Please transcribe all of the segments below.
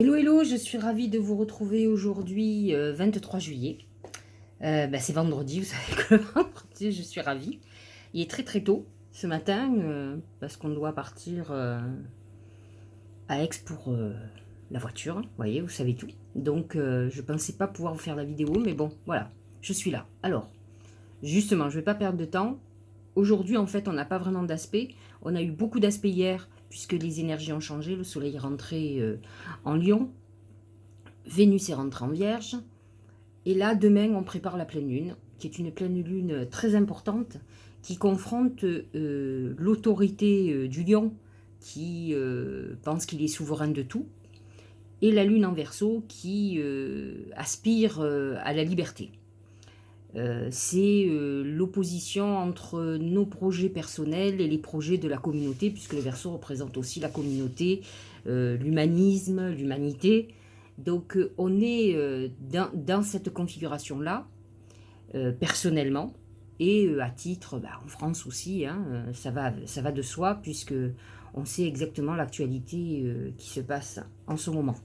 Hello, hello, je suis ravie de vous retrouver aujourd'hui, 23 juillet. C'est vendredi, vous savez que le vendredi, je suis ravie. Il est très très tôt ce matin, parce qu'on doit partir à Aix pour la voiture. Vous voyez, vous savez tout. Donc, je pensais pas pouvoir vous faire la vidéo, mais bon, voilà, je suis là. Alors, justement, je vais pas perdre de temps. Aujourd'hui, en fait, on n'a pas vraiment d'aspect. On a eu beaucoup d'aspects hier, puisque les énergies ont changé. Le soleil est rentré en Lion. Vénus est rentrée en Vierge. Et là, demain, on prépare la pleine lune, qui est une pleine lune très importante, qui confronte l'autorité du lion, qui pense qu'il est souverain de tout, et la lune en Verseau, qui aspire à la liberté. C'est l'opposition entre nos projets personnels et les projets de la communauté, puisque le Verseau représente aussi la communauté, l'humanisme, l'humanité. Donc on est dans cette configuration-là, personnellement, et à titre, en France aussi, hein, ça va de soi, puisque on sait exactement l'actualité qui se passe en ce moment.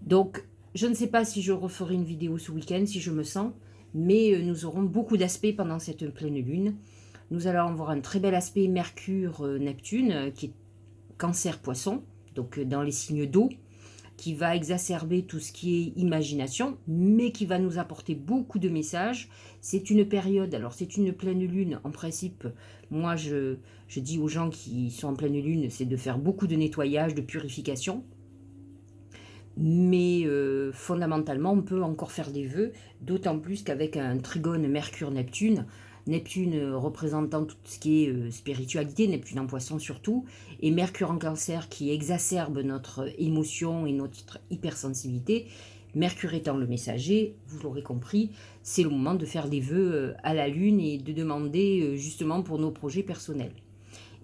Donc, je ne sais pas si je referai une vidéo ce week-end, si je me sens, mais nous aurons beaucoup d'aspects pendant cette pleine lune. Nous allons avoir un très bel aspect Mercure-Neptune, qui est Cancer-Poisson, donc dans les signes d'eau, qui va exacerber tout ce qui est imagination, mais qui va nous apporter beaucoup de messages. C'est une période, alors c'est une pleine lune, en principe, moi je dis aux gens qui sont en pleine lune, c'est de faire beaucoup de nettoyage, de purification, mais fondamentalement, on peut encore faire des vœux, d'autant plus qu'avec un trigone Mercure-Neptune, Neptune représentant tout ce qui est spiritualité, Neptune en poisson surtout, et Mercure en cancer qui exacerbe notre émotion et notre hypersensibilité, Mercure étant le messager, vous l'aurez compris, c'est le moment de faire des vœux à la lune et de demander justement pour nos projets personnels.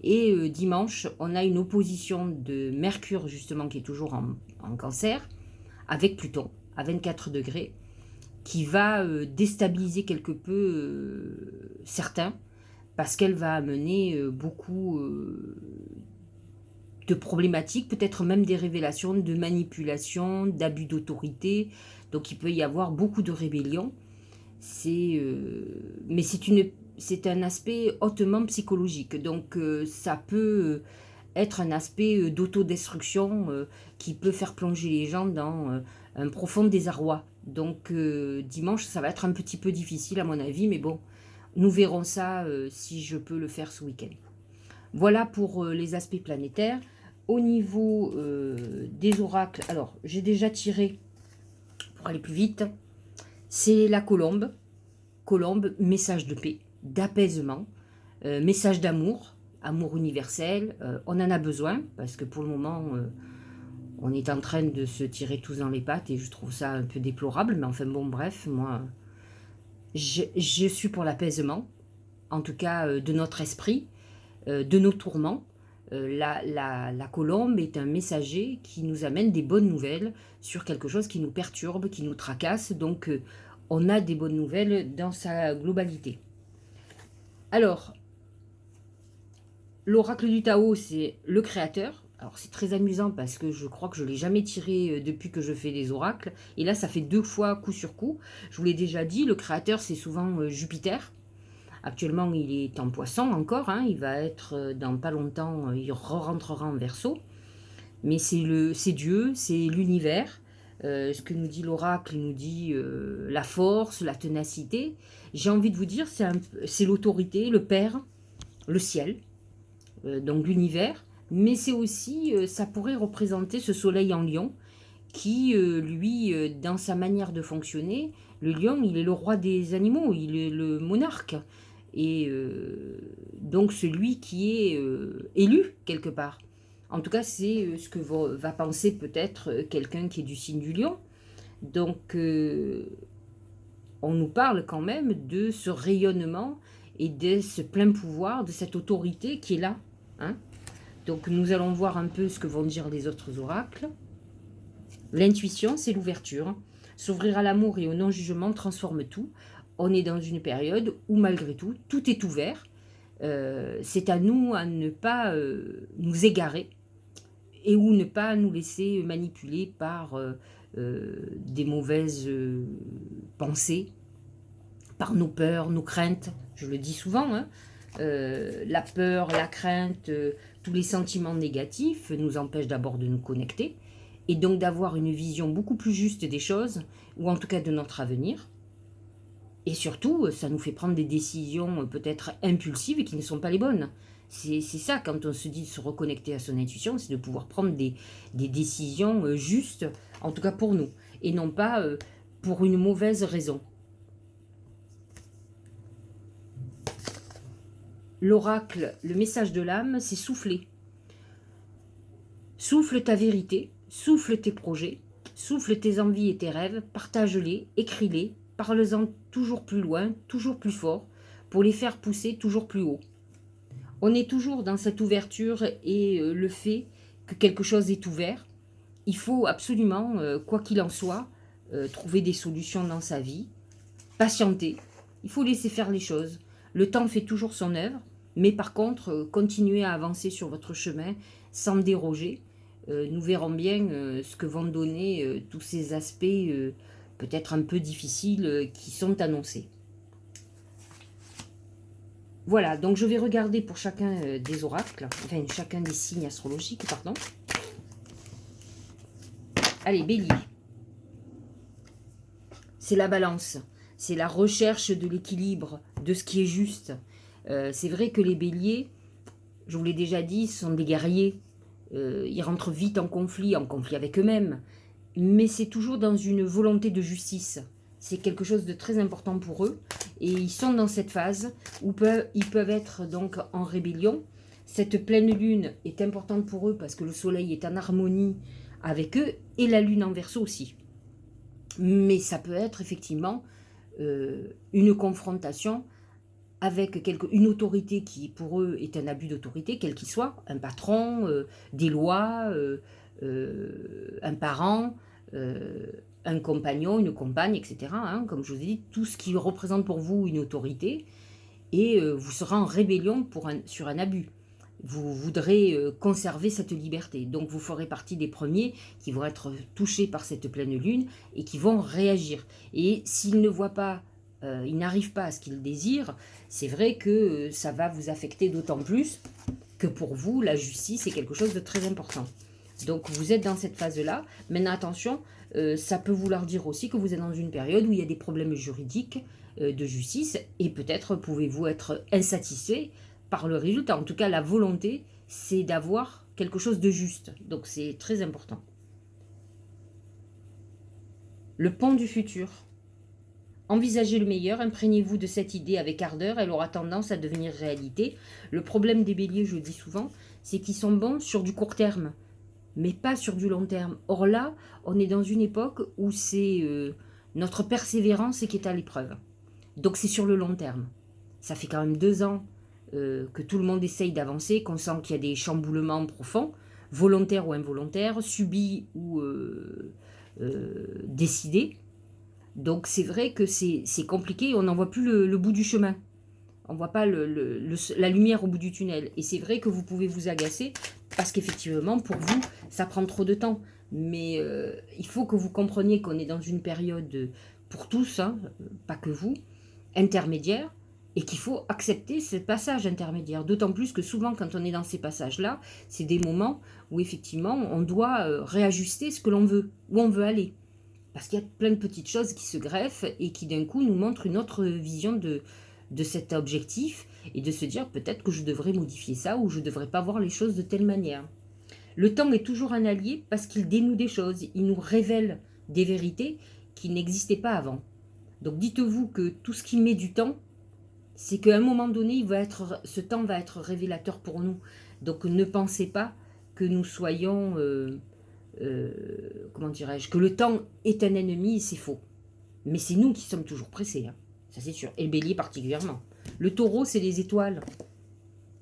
Et dimanche, on a une opposition de Mercure, justement, qui est toujours en cancer, avec Pluton, à 24 degrés, qui va déstabiliser quelque peu certains, parce qu'elle va amener beaucoup de problématiques, peut-être même des révélations de manipulation, d'abus d'autorité. Donc il peut y avoir beaucoup de rébellions. Mais c'est un aspect hautement psychologique. Donc ça peut être un aspect d'autodestruction qui peut faire plonger les gens dans un profond désarroi. Donc dimanche, ça va être un petit peu difficile à mon avis, mais bon, nous verrons ça si je peux le faire ce week-end. Voilà pour les aspects planétaires. Au niveau des oracles, alors j'ai déjà tiré, pour aller plus vite, c'est la colombe. Colombe, message de paix, d'apaisement, message d'amour, amour universel. On en a besoin, parce que pour le moment, on est en train de se tirer tous dans les pattes, et je trouve ça un peu déplorable, mais enfin bon, bref, moi, je suis pour l'apaisement, en tout cas de notre esprit, de nos tourments. La colombe est un messager qui nous amène des bonnes nouvelles sur quelque chose qui nous perturbe, qui nous tracasse, donc on a des bonnes nouvelles dans sa globalité. Alors, l'oracle du Tao, c'est le créateur. Alors, c'est très amusant parce que je crois que je ne l'ai jamais tiré depuis que je fais des oracles. Et là, ça fait 2 fois coup sur coup. Je vous l'ai déjà dit, le créateur, c'est souvent Jupiter. Actuellement, il est en poisson encore. Hein. Il va être dans pas longtemps, il rentrera en Verseau. Mais c'est Dieu, c'est l'univers. Ce que nous dit l'oracle, nous dit la force, la ténacité. J'ai envie de vous dire, c'est l'autorité, le Père, le ciel, donc l'univers. Mais c'est aussi, ça pourrait représenter ce soleil en lion qui, lui, dans sa manière de fonctionner, le lion, il est le roi des animaux, il est le monarque. Et donc celui qui est élu quelque part. En tout cas, c'est ce que va penser peut-être quelqu'un qui est du signe du lion. Donc, on nous parle quand même de ce rayonnement et de ce plein pouvoir, de cette autorité qui est là. Hein. Donc, nous allons voir un peu ce que vont dire les autres oracles. L'intuition, c'est l'ouverture. S'ouvrir à l'amour et au non-jugement transforme tout. On est dans une période où, malgré tout, tout est ouvert. C'est à nous à ne pas nous égarer et ou ne pas nous laisser manipuler par des mauvaises pensées, par nos peurs, nos craintes. Je le dis souvent, hein, la peur, la crainte, tous les sentiments négatifs nous empêchent d'abord de nous connecter et donc d'avoir une vision beaucoup plus juste des choses, ou en tout cas de notre avenir. Et surtout, ça nous fait prendre des décisions peut-être impulsives et qui ne sont pas les bonnes. C'est ça, quand on se dit de se reconnecter à son intuition, c'est de pouvoir prendre des décisions justes, en tout cas pour nous, et non pas pour une mauvaise raison. L'oracle, le message de l'âme, c'est souffler. Souffle ta vérité, souffle tes projets, souffle tes envies et tes rêves, partage-les, écris-les, parle-en toujours plus loin, toujours plus fort, pour les faire pousser toujours plus haut. On est toujours dans cette ouverture et le fait que quelque chose est ouvert. Il faut absolument, quoi qu'il en soit, trouver des solutions dans sa vie, patienter. Il faut laisser faire les choses. Le temps fait toujours son œuvre, mais par contre, continuez à avancer sur votre chemin sans déroger. Nous verrons bien ce que vont donner tous ces aspects peut-être un peu difficiles qui sont annoncés. Voilà, donc je vais regarder pour chacun des oracles, enfin chacun des signes astrologiques, pardon. Allez, Bélier. C'est la balance, c'est la recherche de l'équilibre, de ce qui est juste. C'est vrai que les béliers, je vous l'ai déjà dit, sont des guerriers. Ils rentrent vite en conflit avec eux-mêmes. Mais c'est toujours dans une volonté de justice. C'est quelque chose de très important pour eux. Et ils sont dans cette phase où ils peuvent être donc en rébellion. Cette pleine lune est importante pour eux parce que le soleil est en harmonie avec eux et la lune en Verseau aussi. Mais ça peut être effectivement une confrontation avec une autorité qui pour eux est un abus d'autorité, quel qu'il soit, un patron, des lois, un parent, un compagnon, une compagne, etc. Hein, comme je vous ai dit, tout ce qui représente pour vous une autorité, et vous serez en rébellion sur un abus. Vous voudrez conserver cette liberté. Donc vous ferez partie des premiers qui vont être touchés par cette pleine lune et qui vont réagir. Et s'ils ne voient pas, ils n'arrivent pas à ce qu'ils désirent, c'est vrai que ça va vous affecter d'autant plus que pour vous, la justice est quelque chose de très important. Donc vous êtes dans cette phase-là. Maintenant attention, ça peut vouloir dire aussi que vous êtes dans une période où il y a des problèmes juridiques de justice et peut-être pouvez-vous être insatisfait par le résultat. En tout cas, la volonté, c'est d'avoir quelque chose de juste. Donc c'est très important. Le pont du futur. Envisagez le meilleur, imprégnez-vous de cette idée avec ardeur, elle aura tendance à devenir réalité. Le problème des béliers, je le dis souvent, c'est qu'ils sont bons sur du court terme, mais pas sur du long terme. Or là, on est dans une époque où c'est notre persévérance qui est à l'épreuve. Donc c'est sur le long terme. Ça fait quand même 2 ans que tout le monde essaye d'avancer, qu'on sent qu'il y a des chamboulements profonds, volontaires ou involontaires, subis ou décidés. Donc c'est vrai que c'est compliqué, on n'en voit plus le bout du chemin. On ne voit pas la lumière au bout du tunnel. Et c'est vrai que vous pouvez vous agacer parce qu'effectivement, pour vous, ça prend trop de temps. Mais il faut que vous compreniez qu'on est dans une période, pour tous, hein, pas que vous, intermédiaire, et qu'il faut accepter ce passage intermédiaire. D'autant plus que souvent, quand on est dans ces passages-là, c'est des moments où effectivement, on doit réajuster ce que l'on veut, où on veut aller. Parce qu'il y a plein de petites choses qui se greffent et qui d'un coup nous montrent une autre vision de cet objectif et de se dire peut-être que je devrais modifier ça ou je ne devrais pas voir les choses de telle manière. Le temps est toujours un allié parce qu'il dénoue des choses, il nous révèle des vérités qui n'existaient pas avant. Donc dites-vous que tout ce qui met du temps, c'est qu'à un moment donné, ce temps va être révélateur pour nous. Donc ne pensez pas que nous soyons... comment dirais-je, que le temps est un ennemi et c'est faux. Mais c'est nous qui sommes toujours pressés, hein. Ça c'est sûr, et le bélier particulièrement. Le taureau, c'est les étoiles.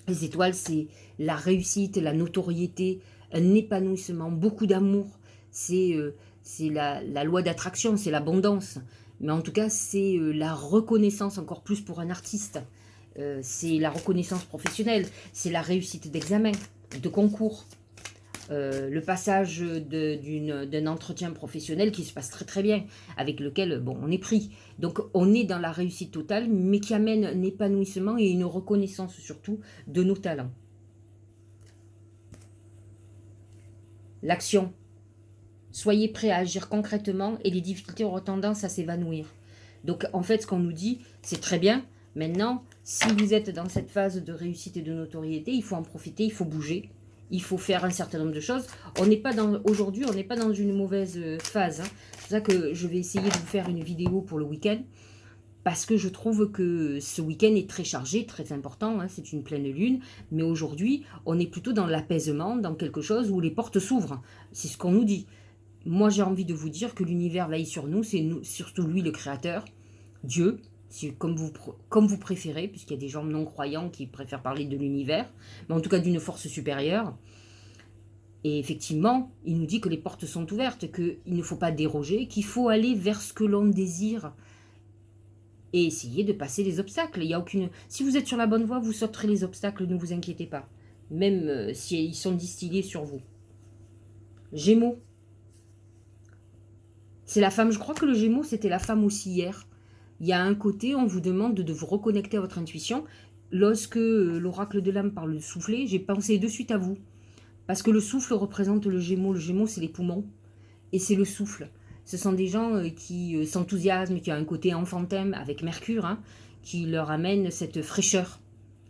Les étoiles, c'est la réussite, la notoriété, un épanouissement, beaucoup d'amour. C'est la loi d'attraction, c'est l'abondance. Mais en tout cas, c'est la reconnaissance encore plus pour un artiste. C'est la reconnaissance professionnelle, c'est la réussite d'examen, de concours. le passage d'un entretien professionnel qui se passe très très bien, avec lequel bon, on est pris. Donc on est dans la réussite totale, mais qui amène un épanouissement et une reconnaissance surtout de nos talents. L'action. Soyez prêts à agir concrètement et les difficultés auront tendance à s'évanouir. Donc en fait, ce qu'on nous dit, c'est très bien. Maintenant, si vous êtes dans cette phase de réussite et de notoriété, il faut en profiter, il faut bouger, il faut faire un certain nombre de choses. Aujourd'hui, on n'est pas dans une mauvaise phase. Hein. C'est pour ça que je vais essayer de vous faire une vidéo pour le week-end, parce que je trouve que ce week-end est très chargé, très important. Hein, c'est une pleine lune, mais aujourd'hui, on est plutôt dans l'apaisement, dans quelque chose où les portes s'ouvrent. C'est ce qu'on nous dit. Moi, j'ai envie de vous dire que l'univers veille sur nous, c'est surtout lui le créateur, Dieu, comme vous préférez, puisqu'il y a des gens non-croyants qui préfèrent parler de l'univers, mais en tout cas d'une force supérieure. Et effectivement, il nous dit que les portes sont ouvertes, qu'il ne faut pas déroger, qu'il faut aller vers ce que l'on désire et essayer de passer les obstacles. Il y a aucune... Si vous êtes sur la bonne voie, vous sauterez les obstacles, ne vous inquiétez pas, même si ils sont distillés sur vous. Gémeaux. C'est la femme, je crois que le Gémeaux, c'était la femme aussi hier. Il y a un côté, on vous demande de vous reconnecter à votre intuition. Lorsque l'oracle de l'âme parle de souffler, j'ai pensé de suite à vous. Parce que le souffle représente le Gémeaux. Le Gémeaux, c'est les poumons. Et c'est le souffle. Ce sont des gens qui s'enthousiasment, qui ont un côté enfantin avec Mercure, hein, qui leur amène cette fraîcheur,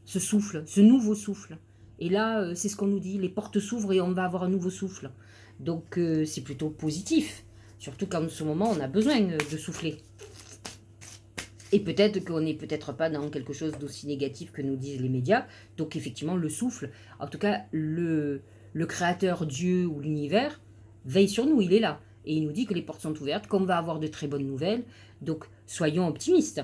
ce souffle, ce nouveau souffle. Et là, c'est ce qu'on nous dit, les portes s'ouvrent et on va avoir un nouveau souffle. Donc, c'est plutôt positif. Surtout qu'en ce moment, on a besoin de souffler. Et peut-être qu'on n'est peut-être pas dans quelque chose d'aussi négatif que nous disent les médias. Donc effectivement, le souffle, en tout cas, le créateur, Dieu ou l'univers, veille sur nous, il est là. Et il nous dit que les portes sont ouvertes, qu'on va avoir de très bonnes nouvelles. Donc, soyons optimistes.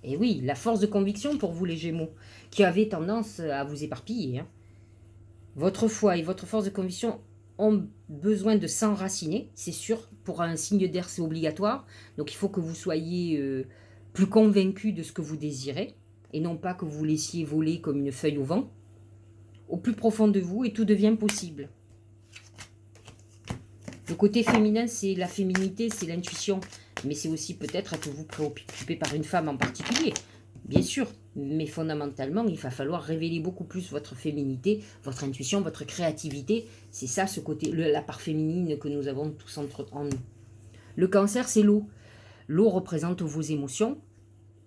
Et oui, la force de conviction pour vous les Gémeaux, qui avez tendance à vous éparpiller. Hein. Votre foi et votre force de conviction ont besoin de s'enraciner, c'est sûr. Pour un signe d'air, c'est obligatoire. Donc, il faut que vous soyez plus convaincu de ce que vous désirez et non pas que vous vous laissiez voler comme une feuille au vent. Au plus profond de vous, et tout devient possible. Le côté féminin, c'est la féminité, c'est l'intuition. Mais c'est aussi peut-être que vous préoccupez par une femme en particulier. Bien sûr, mais fondamentalement, il va falloir révéler beaucoup plus votre féminité, votre intuition, votre créativité. C'est ça, ce côté, la part féminine que nous avons tous en nous. Le Cancer, c'est l'eau. L'eau représente vos émotions.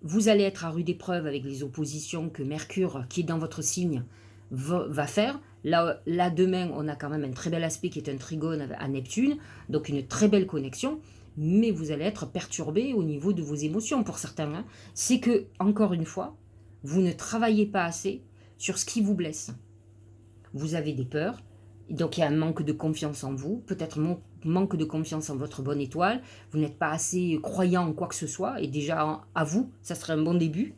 Vous allez être à rude épreuve avec les oppositions que Mercure, qui est dans votre signe, va faire. Là, demain, on a quand même un très bel aspect qui est un trigone à Neptune, donc une très belle connexion. Mais vous allez être perturbé au niveau de vos émotions pour certains. Hein. C'est que, encore une fois, vous ne travaillez pas assez sur ce qui vous blesse. Vous avez des peurs, donc il y a un manque de confiance en vous, peut-être manque de confiance en votre bonne étoile, vous n'êtes pas assez croyant en quoi que ce soit, et déjà à vous, ça serait un bon début.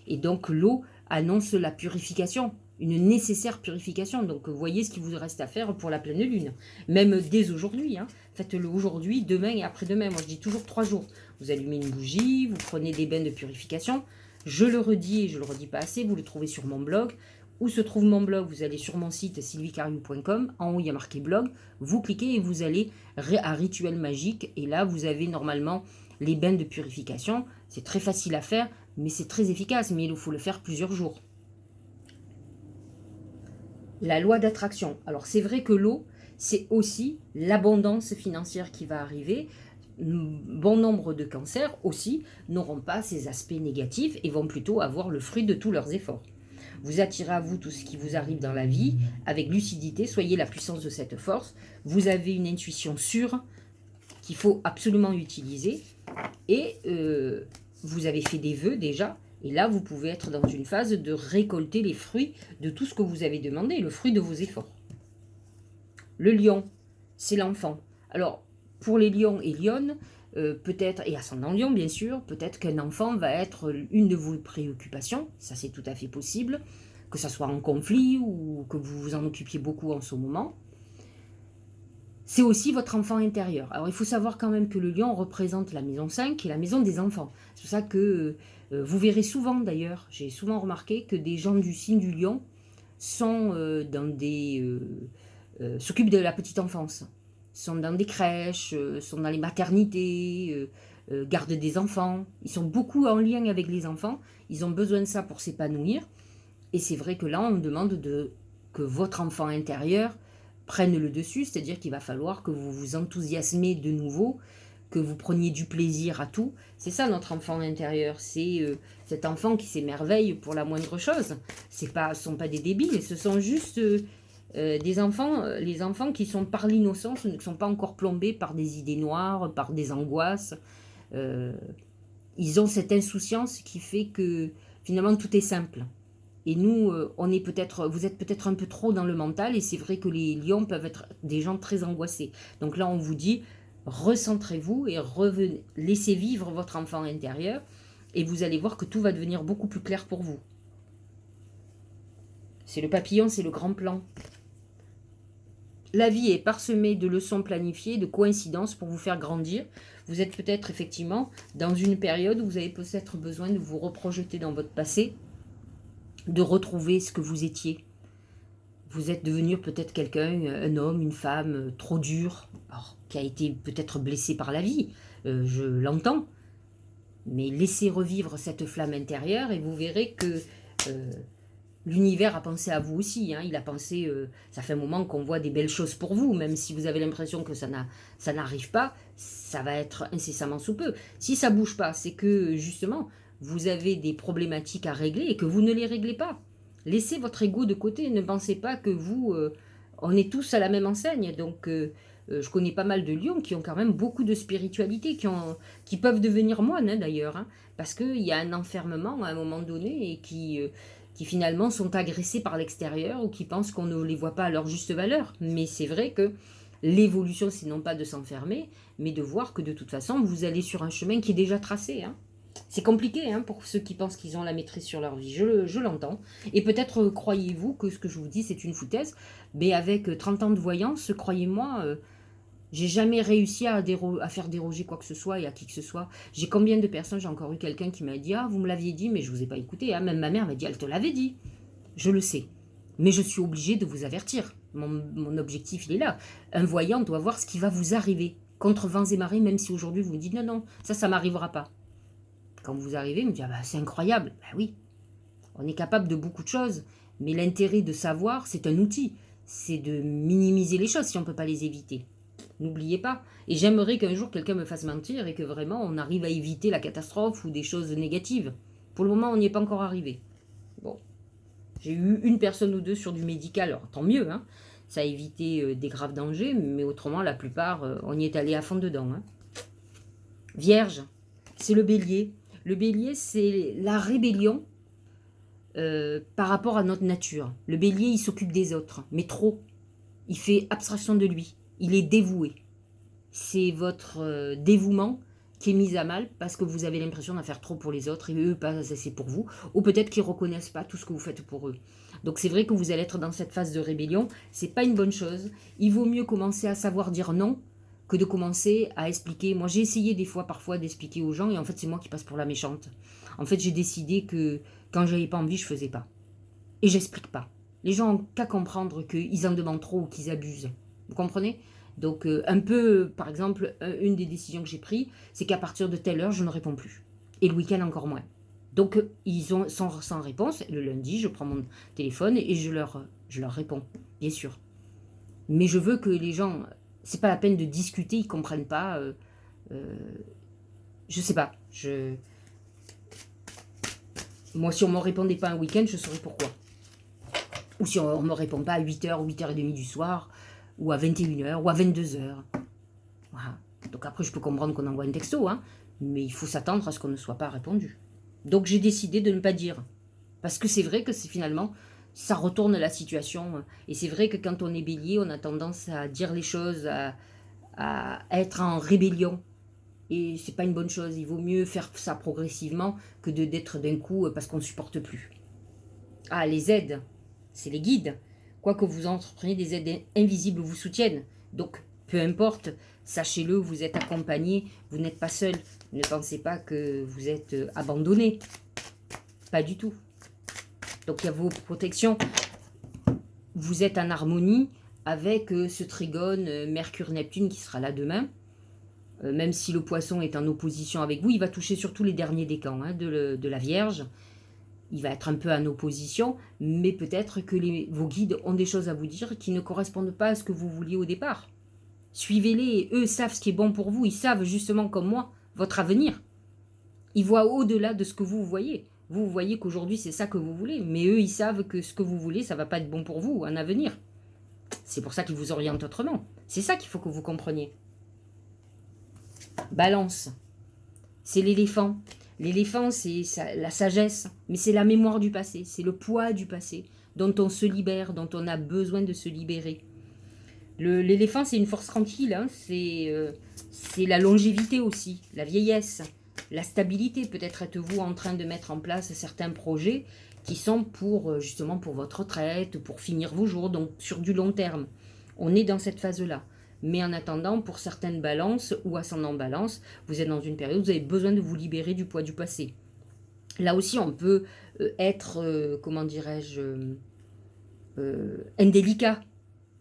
Et donc l'eau annonce la purification, une nécessaire purification. Donc voyez ce qu'il vous reste à faire pour la pleine lune, même dès aujourd'hui. Hein. Faites-le aujourd'hui, demain et après-demain. Moi je dis toujours 3 jours. Vous allumez une bougie, vous prenez des bains de purification. Je le redis et je le redis pas assez, vous le trouvez sur mon blog. Où se trouve mon blog? Vous allez sur mon site sylviecariou.com, en haut il y a marqué blog, vous cliquez et vous allez à Rituel Magique, et là vous avez normalement les bains de purification. C'est très facile à faire, mais c'est très efficace, mais il faut le faire plusieurs jours. La loi d'attraction. Alors c'est vrai que l'eau, c'est aussi l'abondance financière qui va arriver. Bon nombre de cancers aussi n'auront pas ces aspects négatifs et vont plutôt avoir le fruit de tous leurs efforts. Vous attirez à vous tout ce qui vous arrive dans la vie avec lucidité, soyez la puissance de cette force. Vous avez une intuition sûre qu'il faut absolument utiliser et vous avez fait des vœux déjà. Et là, vous pouvez être dans une phase de récolter les fruits de tout ce que vous avez demandé, le fruit de vos efforts. Le lion, c'est l'enfant. Alors, pour les lions et lionnes, peut-être, et ascendant lion bien sûr, peut-être qu'un enfant va être une de vos préoccupations, ça c'est tout à fait possible, que ça soit en conflit ou que vous vous en occupiez beaucoup en ce moment. C'est aussi votre enfant intérieur. Alors il faut savoir quand même que le lion représente la maison 5 qui est la maison des enfants. C'est pour ça que vous verrez souvent d'ailleurs, j'ai souvent remarqué que des gens du signe du lion sont s'occupent de la petite enfance, sont dans des crèches, sont dans les maternités, gardent des enfants. Ils sont beaucoup en lien avec les enfants. Ils ont besoin de ça pour s'épanouir. Et c'est vrai que là, on me demande que votre enfant intérieur prenne le dessus, c'est-à-dire qu'il va falloir que vous vous enthousiasmez de nouveau, que vous preniez du plaisir à tout. C'est ça notre enfant intérieur, c'est cet enfant qui s'émerveille pour la moindre chose. Ce ne sont pas des débiles, ce sont juste des enfants, les enfants qui sont par l'innocence, ne sont pas encore plombés par des idées noires, par des angoisses. Ils ont cette insouciance qui fait que finalement tout est simple. Et nous, vous êtes peut-être un peu trop dans le mental, et c'est vrai que les lions peuvent être des gens très angoissés. Donc là, on vous dit, recentrez-vous et revenez, laissez vivre votre enfant intérieur, et vous allez voir que tout va devenir beaucoup plus clair pour vous. C'est le papillon, c'est le grand plan. La vie est parsemée de leçons planifiées, de coïncidences pour vous faire grandir. Vous êtes peut-être effectivement dans une période où vous avez peut-être besoin de vous reprojeter dans votre passé, de retrouver ce que vous étiez. Vous êtes devenu peut-être quelqu'un, un homme, une femme trop dur, alors, qui a été peut-être blessé par la vie, je l'entends, mais laissez revivre cette flamme intérieure et vous verrez que l'univers a pensé à vous aussi, hein. Il a pensé, ça fait un moment qu'on voit des belles choses pour vous, même si vous avez l'impression que ça n'arrive pas, ça va être incessamment sous peu. Si ça ne bouge pas, c'est que justement, vous avez des problématiques à régler et que vous ne les réglez pas. Laissez votre ego de côté, ne pensez pas que vous, on est tous à la même enseigne. Donc, je connais pas mal de lions qui ont quand même beaucoup de spiritualité, qui peuvent devenir moines hein, d'ailleurs, hein, parce qu'il y a un enfermement à un moment donné et qui finalement sont agressés par l'extérieur ou qui pensent qu'on ne les voit pas à leur juste valeur. Mais c'est vrai que l'évolution, c'est non pas de s'enfermer, mais de voir que de toute façon, vous allez sur un chemin qui est déjà tracé, hein. C'est compliqué hein, pour ceux qui pensent qu'ils ont la maîtrise sur leur vie, je l'entends. Et peut-être croyez-vous que ce que je vous dis c'est une foutaise, mais avec 30 ans de voyance, croyez-moi, j'ai jamais réussi à faire déroger quoi que ce soit et à qui que ce soit. J'ai combien de personnes, j'ai encore eu quelqu'un qui m'a dit « Ah, vous me l'aviez dit, mais je ne vous ai pas écouté. Hein. » Même ma mère m'a dit « Elle te l'avait dit. » Je le sais. Mais je suis obligée de vous avertir. Mon objectif, il est là. Un voyant doit voir ce qui va vous arriver. Contre vents et marées, même si aujourd'hui vous me dites « Non, non, ça ne m'arrivera pas. » Quand vous arrivez, vous me dites ah bah, c'est incroyable. Ben oui, on est capable de beaucoup de choses. Mais l'intérêt de savoir, c'est un outil. C'est de minimiser les choses si on ne peut pas les éviter. N'oubliez pas. Et j'aimerais qu'un jour quelqu'un me fasse mentir et que vraiment on arrive à éviter la catastrophe ou des choses négatives. Pour le moment, on n'y est pas encore arrivé. Bon, j'ai eu une personne ou deux sur du médical, alors tant mieux, hein. Ça a évité des graves dangers, mais autrement, la plupart, on y est allé à fond dedans. Hein. Vierge, c'est le bélier. Le bélier, c'est la rébellion par rapport à notre nature. Le bélier, il s'occupe des autres, mais trop. Il fait abstraction de lui. Il est dévoué. C'est votre dévouement qui est mis à mal parce que vous avez l'impression d'en faire trop pour les autres et eux pas assez pour vous. Ou peut-être qu'ils ne reconnaissent pas tout ce que vous faites pour eux. Donc c'est vrai que vous allez être dans cette phase de rébellion. C'est pas une bonne chose. Il vaut mieux commencer à savoir dire non que de commencer à expliquer. Moi, j'ai essayé parfois d'expliquer aux gens, et en fait, c'est moi qui passe pour la méchante. En fait, j'ai décidé que quand j'avais pas envie, je faisais pas. Et j'explique pas. Les gens n'ont qu'à comprendre qu'ils en demandent trop ou qu'ils abusent. Vous comprenez? Donc, un peu, par exemple, une des décisions que j'ai prises, c'est qu'à partir de telle heure, je ne réponds plus. Et le week-end, encore moins. Donc, ils sont sans réponse. Le lundi, je prends mon téléphone et je leur réponds, bien sûr. Mais je veux que les gens... C'est pas la peine de discuter, ils comprennent pas. Je sais pas. Moi, si on me répondait pas un week-end, je saurais pourquoi. Ou si on me répond pas à 8h ou 8h30 du soir, ou à 21h, ou à 22h. Voilà. Donc après, je peux comprendre qu'on envoie un texto, hein, mais il faut s'attendre à ce qu'on ne soit pas répondu. Donc j'ai décidé de ne pas dire. Parce que c'est vrai que c'est finalement... ça retourne la situation. Et c'est vrai que quand on est bélier, on a tendance à dire les choses, à être en rébellion. Et c'est pas une bonne chose. Il vaut mieux faire ça progressivement que d'être d'un coup parce qu'on ne supporte plus. Ah, les aides, c'est les guides. Quoi que vous entrepreniez, des aides invisibles vous soutiennent. Donc, peu importe, sachez-le, vous êtes accompagné, vous n'êtes pas seul. Ne pensez pas que vous êtes abandonné. Pas du tout. Donc il y a vos protections. vous êtes en harmonie avec ce trigone Mercure-Neptune qui sera là demain. Même si le poisson est en opposition avec vous, il va toucher surtout les derniers décans hein, de la Vierge. Il va être un peu en opposition, mais peut-être que vos guides ont des choses à vous dire qui ne correspondent pas à ce que vous vouliez au départ. Suivez-les, eux savent ce qui est bon pour vous, ils savent justement comme moi votre avenir. Ils voient au-delà de ce que vous voyez. Vous voyez qu'aujourd'hui c'est ça que vous voulez, mais eux ils savent que ce que vous voulez ça ne va pas être bon pour vous en avenir. C'est pour ça qu'ils vous orientent autrement. C'est ça qu'il faut que vous compreniez. Balance, c'est l'éléphant. L'éléphant, c'est la sagesse, mais c'est la mémoire du passé, c'est le poids du passé, dont on se libère, dont on a besoin de se libérer. L'éléphant, c'est une force tranquille, hein, c'est la longévité aussi, la vieillesse, la stabilité. Peut-être êtes-vous en train de mettre en place certains projets qui sont pour justement pour votre retraite, pour finir vos jours, donc sur du long terme. On est dans cette phase-là. Mais en attendant, pour certaines balances ou ascendant balance, vous êtes dans une période où vous avez besoin de vous libérer du poids du passé. Là aussi, on peut être, comment dirais-je, indélicat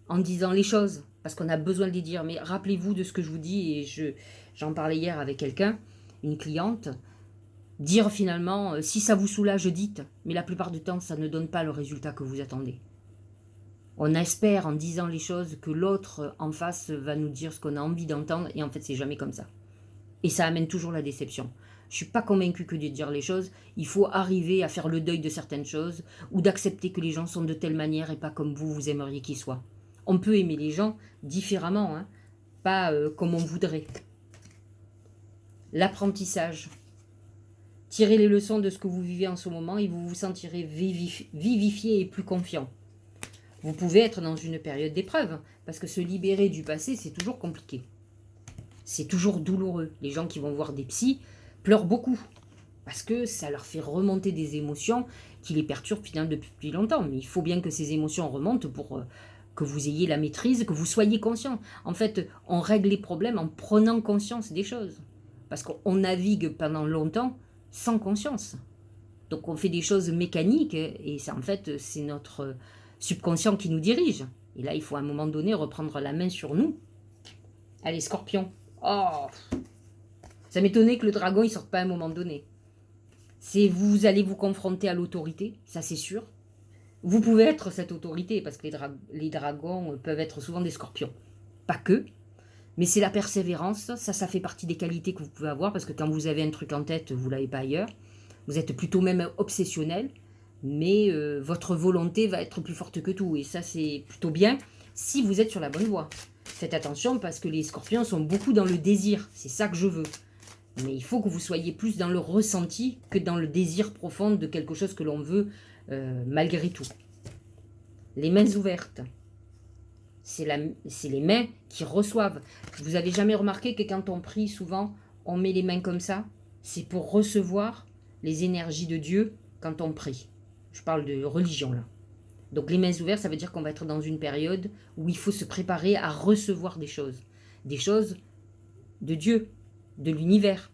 en disant les choses, parce qu'on a besoin de les dire. Mais rappelez-vous de ce que je vous dis, et j'en parlais hier avec quelqu'un, une cliente, dire finalement, si ça vous soulage, dites, mais la plupart du temps, ça ne donne pas le résultat que vous attendez. On espère en disant les choses que l'autre en face va nous dire ce qu'on a envie d'entendre et en fait c'est jamais comme ça. Et ça amène toujours la déception. Je ne suis pas convaincue que de dire les choses, il faut arriver à faire le deuil de certaines choses ou d'accepter que les gens sont de telle manière et pas comme vous aimeriez qu'ils soient. On peut aimer les gens différemment, hein, pas comme on voudrait. L'apprentissage. Tirez les leçons de ce que vous vivez en ce moment et vous vous sentirez vivifié et plus confiant. Vous pouvez être dans une période d'épreuve, parce que se libérer du passé, c'est toujours compliqué. C'est toujours douloureux. Les gens qui vont voir des psys pleurent beaucoup, parce que ça leur fait remonter des émotions qui les perturbent finalement depuis longtemps. Mais il faut bien que ces émotions remontent pour que vous ayez la maîtrise, que vous soyez conscient. En fait, on règle les problèmes en prenant conscience des choses. Parce qu'on navigue pendant longtemps sans conscience. Donc on fait des choses mécaniques, et ça, en fait, c'est notre subconscient qui nous dirige. Et là, il faut à un moment donné reprendre la main sur nous. Allez, Scorpion. Oh, ça m'étonnait que le dragon, il sorte pas à un moment donné. Vous allez vous confronter à l'autorité, ça c'est sûr. Vous pouvez être cette autorité, parce que les dragons peuvent être souvent des scorpions. Pas que, mais c'est la persévérance. Ça fait partie des qualités que vous pouvez avoir, parce que quand vous avez un truc en tête, vous ne l'avez pas ailleurs. Vous êtes plutôt même obsessionnel. Mais votre volonté va être plus forte que tout. Et ça, c'est plutôt bien si vous êtes sur la bonne voie. Faites attention parce que les scorpions sont beaucoup dans le désir. C'est ça que je veux. Mais il faut que vous soyez plus dans le ressenti que dans le désir profond de quelque chose que l'on veut malgré tout. Les mains ouvertes. C'est les mains qui reçoivent. Vous n'avez jamais remarqué que quand on prie, souvent, on met les mains comme ça? C'est pour recevoir les énergies de Dieu quand on prie. Je parle de religion là. Donc les mains ouvertes, ça veut dire qu'on va être dans une période où il faut se préparer à recevoir des choses de Dieu, de l'univers,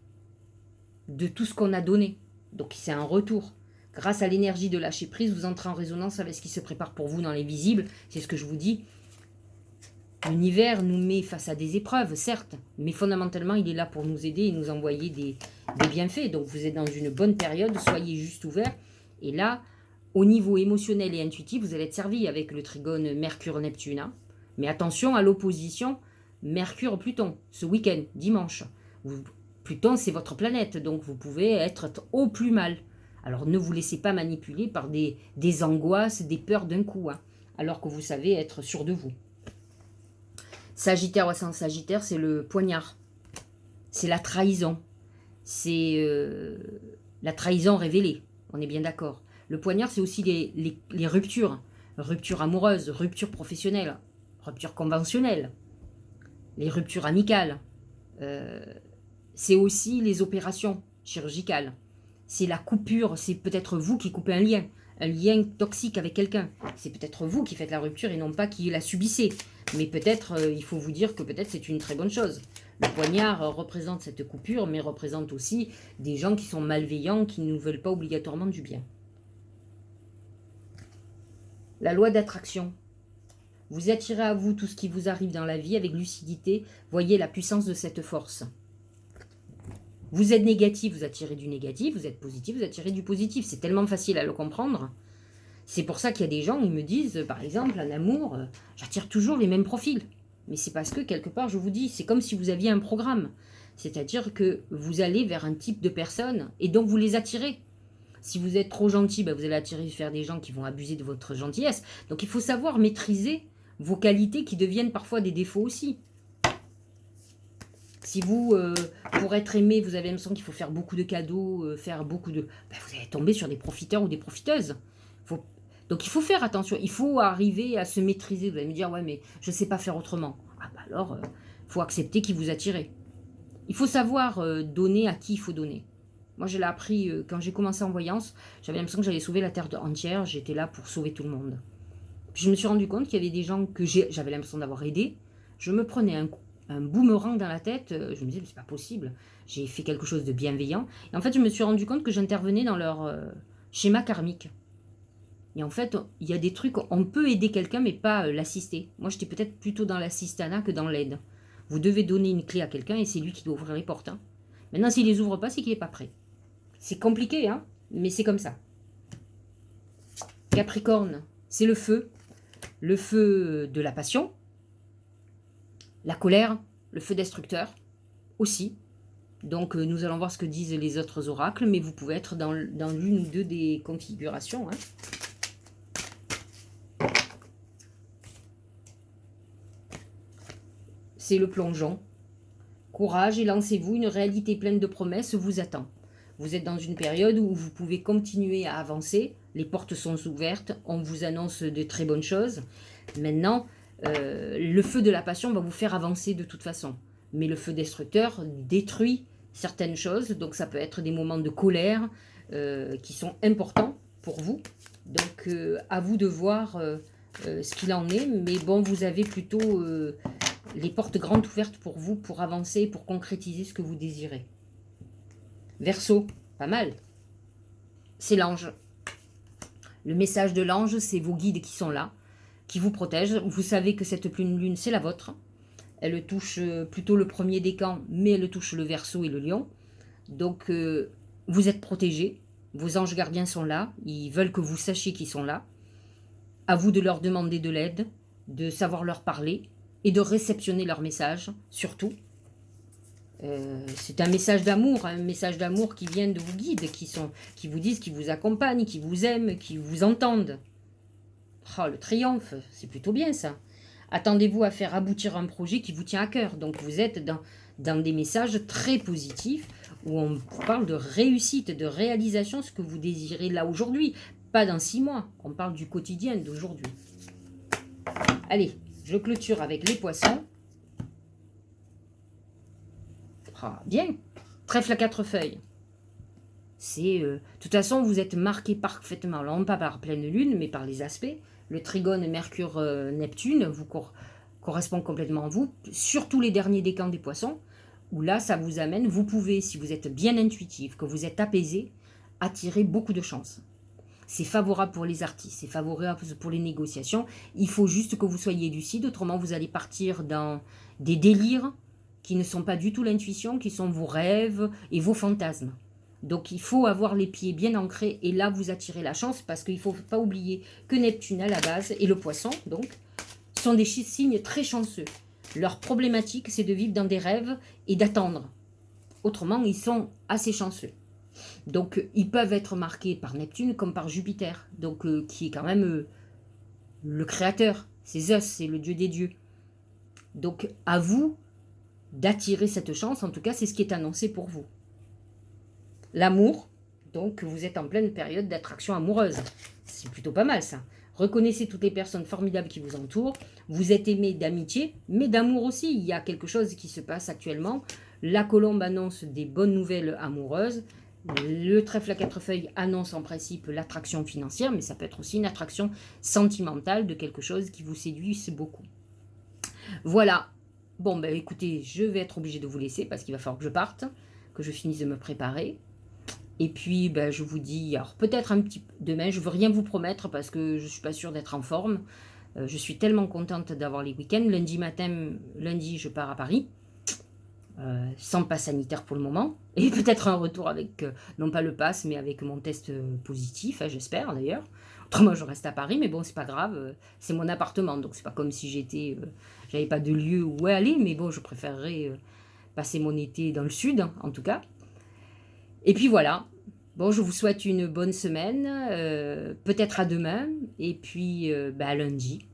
de tout ce qu'on a donné. Donc c'est un retour. Grâce à l'énergie de lâcher prise, vous entrez en résonance avec ce qui se prépare pour vous dans les visibles. C'est ce que je vous dis. L'univers nous met face à des épreuves, certes, mais fondamentalement, il est là pour nous aider et nous envoyer des bienfaits. Donc vous êtes dans une bonne période, soyez juste ouverts. Et là, au niveau émotionnel et intuitif, vous allez être servi avec le trigone Mercure-Neptune. Hein. Mais attention à l'opposition Mercure-Pluton, ce week-end, dimanche. Pluton, c'est votre planète, donc vous pouvez être au plus mal. Alors ne vous laissez pas manipuler par des angoisses, des peurs d'un coup, hein, alors que vous savez être sûr de vous. Sagittaire ou ascendant Sagittaire, c'est le poignard. C'est la trahison. C'est la trahison révélée, on est bien d'accord. Le poignard, c'est aussi les ruptures. Ruptures amoureuses, ruptures professionnelles, ruptures conventionnelles, les ruptures amicales. C'est aussi les opérations chirurgicales. C'est la coupure, c'est peut-être vous qui coupez un lien toxique avec quelqu'un. C'est peut-être vous qui faites la rupture et non pas qui la subissez. Mais peut-être, il faut vous dire que peut-être c'est une très bonne chose. Le poignard représente cette coupure, mais représente aussi des gens qui sont malveillants, qui ne nous veulent pas obligatoirement du bien. La loi d'attraction. Vous attirez à vous tout ce qui vous arrive dans la vie avec lucidité. Voyez la puissance de cette force. Vous êtes négatif, vous attirez du négatif. Vous êtes positif, vous attirez du positif. C'est tellement facile à le comprendre. C'est pour ça qu'il y a des gens qui me disent, par exemple, en amour, j'attire toujours les mêmes profils. Mais c'est parce que, quelque part, je vous dis, c'est comme si vous aviez un programme. C'est-à-dire que vous allez vers un type de personne et donc vous les attirez. Si vous êtes trop gentil, vous allez attirer vers des gens qui vont abuser de votre gentillesse. Donc il faut savoir maîtriser vos qualités qui deviennent parfois des défauts aussi. Si vous, pour être aimé, vous avez l'impression qu'il faut faire beaucoup de cadeaux, faire beaucoup de... vous allez tomber sur des profiteurs ou des profiteuses. Donc il faut faire attention, il faut arriver à se maîtriser. Vous allez me dire, ouais mais je ne sais pas faire autrement. Alors, il faut accepter qui vous attirez. Il faut savoir donner à qui il faut donner. Moi, je l'ai appris quand j'ai commencé en voyance. J'avais l'impression que j'allais sauver la terre entière. J'étais là pour sauver tout le monde. Puis je me suis rendu compte qu'il y avait des gens que j'avais l'impression d'avoir aidés. Je me prenais un boomerang dans la tête. Je me disais, mais c'est pas possible. J'ai fait quelque chose de bienveillant. Et en fait, je me suis rendu compte que j'intervenais dans leur schéma karmique. Et en fait, il y a des trucs, on peut aider quelqu'un, mais pas l'assister. Moi, j'étais peut-être plutôt dans l'assistanat que dans l'aide. Vous devez donner une clé à quelqu'un et c'est lui qui doit ouvrir les portes. Hein. Maintenant, s'il ne les ouvre pas, c'est qu'il n'est pas prêt. C'est compliqué, hein, mais c'est comme ça. Capricorne, c'est le feu de la passion, la colère, le feu destructeur aussi. Donc, nous allons voir ce que disent les autres oracles, mais vous pouvez être dans l'une ou deux des configurations. Hein. C'est le plongeon. Courage et lancez-vous, une réalité pleine de promesses vous attend. Vous êtes dans une période où vous pouvez continuer à avancer, les portes sont ouvertes, on vous annonce de très bonnes choses. Maintenant, le feu de la passion va vous faire avancer de toute façon. Mais le feu destructeur détruit certaines choses, donc ça peut être des moments de colère qui sont importants pour vous. Donc à vous de voir ce qu'il en est, mais bon, vous avez plutôt... les portes grandes ouvertes pour vous, pour avancer, pour concrétiser ce que vous désirez. Verseau, pas mal. C'est l'ange. Le message de l'ange, c'est vos guides qui sont là, qui vous protègent. Vous savez que cette pleine lune, c'est la vôtre. Elle touche plutôt le premier décan, mais elle touche le Verseau et le Lion. Donc, vous êtes protégés. Vos anges gardiens sont là. Ils veulent que vous sachiez qu'ils sont là. À vous de leur demander de l'aide, de savoir leur parler, et de réceptionner leur message, surtout. C'est un message d'amour qui vient de vos guides, qui vous disent, qui vous accompagnent, qui vous aiment, qui vous entendent. Oh, le triomphe, c'est plutôt bien ça. Attendez-vous à faire aboutir un projet qui vous tient à cœur. Donc vous êtes dans des messages très positifs, où on vous parle de réussite, de réalisation, ce que vous désirez là aujourd'hui, pas dans 6 mois. On parle du quotidien d'aujourd'hui. Allez, je clôture avec les poissons. Ah, bien. Trèfle à 4 feuilles. C'est, de toute façon, vous êtes marqué parfaitement. Alors, non pas par pleine lune, mais par les aspects. Le trigone Mercure-Neptune vous correspond complètement à vous. Surtout les derniers décans des poissons, où là, ça vous amène. Vous pouvez, si vous êtes bien intuitif, que vous êtes apaisé, attirer beaucoup de chance. C'est favorable pour les artistes, c'est favorable pour les négociations. Il faut juste que vous soyez lucide, autrement vous allez partir dans des délires qui ne sont pas du tout l'intuition, qui sont vos rêves et vos fantasmes. Donc il faut avoir les pieds bien ancrés et là vous attirez la chance parce qu'il ne faut pas oublier que Neptune à la base et le poisson donc sont des signes très chanceux. Leur problématique c'est de vivre dans des rêves et d'attendre. Autrement ils sont assez chanceux. Donc, ils peuvent être marqués par Neptune comme par Jupiter, donc qui est quand même le créateur. C'est Zeus, c'est le dieu des dieux. Donc, à vous d'attirer cette chance. En tout cas, c'est ce qui est annoncé pour vous. L'amour, donc vous êtes en pleine période d'attraction amoureuse. C'est plutôt pas mal ça. Reconnaissez toutes les personnes formidables qui vous entourent. Vous êtes aimé d'amitié, mais d'amour aussi. Il y a quelque chose qui se passe actuellement. La colombe annonce des bonnes nouvelles amoureuses. Le trèfle à 4 feuilles annonce en principe l'attraction financière, mais ça peut être aussi une attraction sentimentale de quelque chose qui vous séduise beaucoup. Voilà. Bon, ben écoutez, je vais être obligée de vous laisser parce qu'il va falloir que je parte, que je finisse de me préparer. Et puis, ben, je vous dis, alors peut-être un petit peu demain, je ne veux rien vous promettre parce que je ne suis pas sûre d'être en forme. Je suis tellement contente d'avoir les week-ends. Lundi, je pars à Paris. Sans passe sanitaire pour le moment, et peut-être un retour avec, non pas le pass, mais avec mon test positif, hein, j'espère d'ailleurs. Autrement, je reste à Paris, mais bon, c'est pas grave, c'est mon appartement, donc c'est pas comme si j'avais pas de lieu où aller, mais bon, je préférerais passer mon été dans le sud, hein, en tout cas. Et puis voilà, bon, je vous souhaite une bonne semaine, peut-être à demain, et puis à lundi.